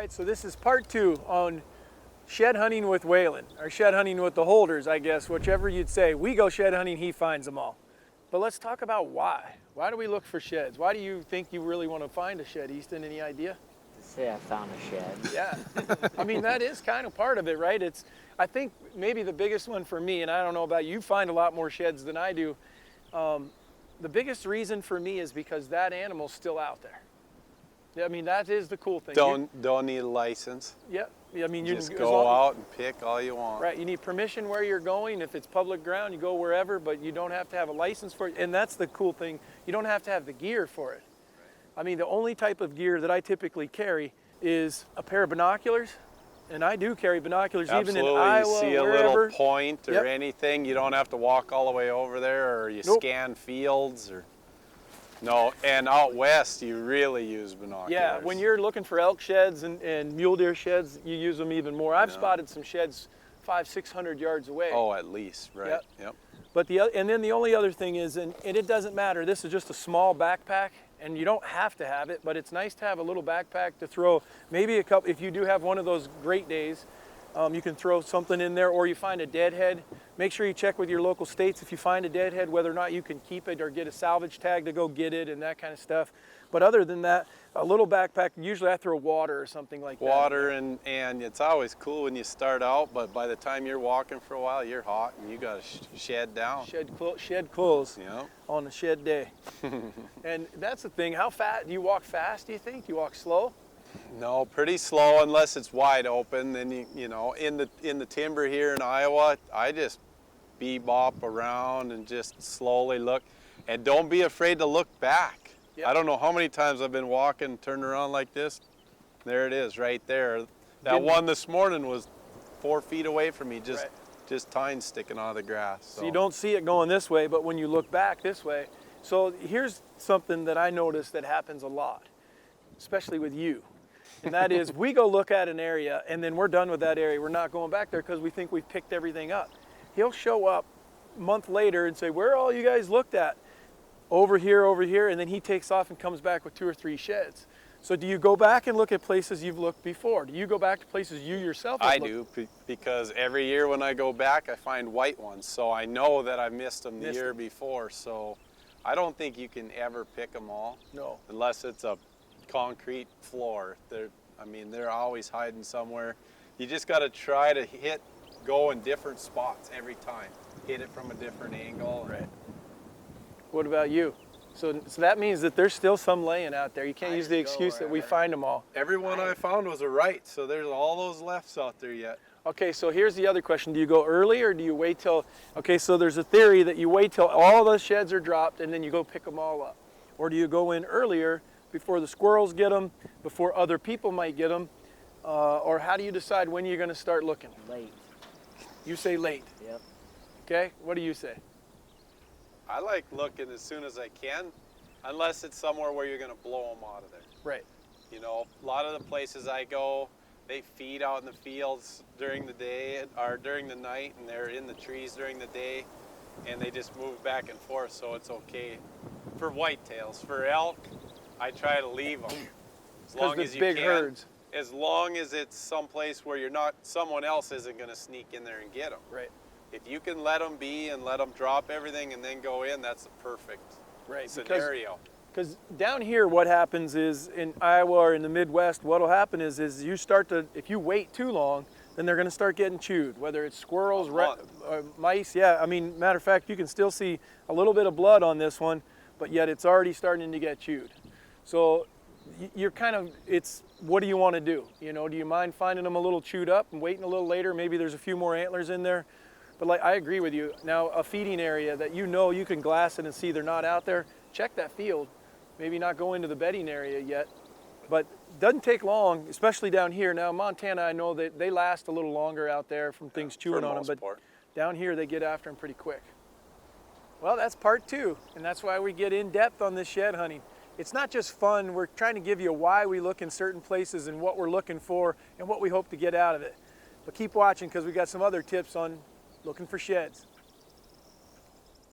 right, so this is part 2 on shed hunting with Waylon, or shed hunting with the holders, I guess, whichever you'd say. We go shed hunting, he finds them all. But let's talk about why. Why do we look for sheds? Why do you think you really want to find a shed, Easton? Any idea? To say I found a shed. Yeah, I mean, that is kind of part of it, right? I think maybe the biggest one for me, and I don't know about you, find a lot more sheds than I do. The biggest reason for me is because that animal's still out there. I mean, that is the cool thing. Don't need a license. Yeah, I mean, you just go out and pick all you want. Right, you need permission where you're going. If it's public ground, you go wherever, but you don't have to have a license for it. And that's the cool thing. You don't have to have the gear for it. I mean, the only type of gear that I typically carry is a pair of binoculars. And I do carry binoculars. Absolutely. Even in Iowa, you see a wherever. little point or anything, you don't have to walk all the way over there, or you scan fields or. No, and out west you really use binoculars. Yeah, when you're looking for elk sheds and mule deer sheds, you use them even more. I've spotted some sheds 500-600 yards away. Oh, at least, right? Yep. But and then the only other thing is, and it doesn't matter, this is just a small backpack, and you don't have to have it, but it's nice to have a little backpack to throw maybe a couple, if you do have one of those great days, you can throw something in there, or you find a deadhead. Make sure you check with your local states if you find a deadhead, whether or not you can keep it or get a salvage tag to go get it and that kind of stuff. But other than that, a little backpack, usually I throw water or something like that. Water, and it's always cool when you start out, but by the time you're walking for a while, you're hot and you got to shed down. Shed clothes Yeah. on a shed day. And that's the thing. How fast? Do you walk fast, do you think? Do you walk slow? No, pretty slow unless it's wide open. Then you know, in the timber here in Iowa, I just bebop around and just slowly look, and don't be afraid to look back. Yep. I don't know how many times I've been walking, turned around like this. There it is, right there. That one this morning was 4 feet away from me, just tines sticking out of the grass. So you don't see it going this way, but when you look back this way. So here's something that I notice that happens a lot, especially with you. And that is, we go look at an area and then we're done with that area. We're not going back there because we think we've picked everything up. He'll show up a month later and say, where are all you guys looked at? Over here, and then he takes off and comes back with 2 or 3 sheds. So do you go back and look at places you've looked before? Do you go back to places you yourself have looked? I do, because every year when I go back, I find white ones. So I know that I missed them the year before. So I don't think you can ever pick them all. No. Unless it's a concrete floor. They're always hiding somewhere. You just got to try to go in different spots every time. Hit it from a different angle. Right. What about you? So that means that there's still some laying out there. You can't use the excuse that we find them all. Every one I found was a right, so there's all those lefts out there yet. Okay, so here's the other question. Do you go early or do you wait till, okay, so there's a theory that you wait till all the sheds are dropped and then you go pick them all up. Or do you go in earlier before the squirrels get them, before other people might get them, or how do you decide when you're going to start looking? Late. You say late. Yep. Okay, what do you say? I like looking as soon as I can, unless it's somewhere where you're going to blow them out of there. Right. You know, a lot of the places I go, they feed out in the fields during the day or during the night, and they're in the trees during the day, and they just move back and forth, so it's okay. For whitetails, for elk, I try to leave them as long as you can. Big herds. As long as it's someplace where someone else isn't going to sneak in there and get them. Right. If you can let them be and let them drop everything and then go in, that's the perfect scenario. Because down here, what happens is in Iowa or in the Midwest, what will happen is you start to, if you wait too long, then they're going to start getting chewed, whether it's squirrels, mice. Yeah, I mean, matter of fact, you can still see a little bit of blood on this one, but yet it's already starting to get chewed. So you're what do you want to do? You know, do you mind finding them a little chewed up and waiting a little later? Maybe there's a few more antlers in there. But I agree with you. Now, a feeding area that you know you can glass it and see they're not out there, check that field. Maybe not go into the bedding area yet, but doesn't take long, especially down here. Now, Montana, I know that they last a little longer out there from things chewing on them, but down here they get after them pretty quick. Well, that's part 2, and that's why we get in depth on this shed hunting. It's not just fun. We're trying to give you why we look in certain places and what we're looking for and what we hope to get out of it. But keep watching because we got some other tips on looking for sheds.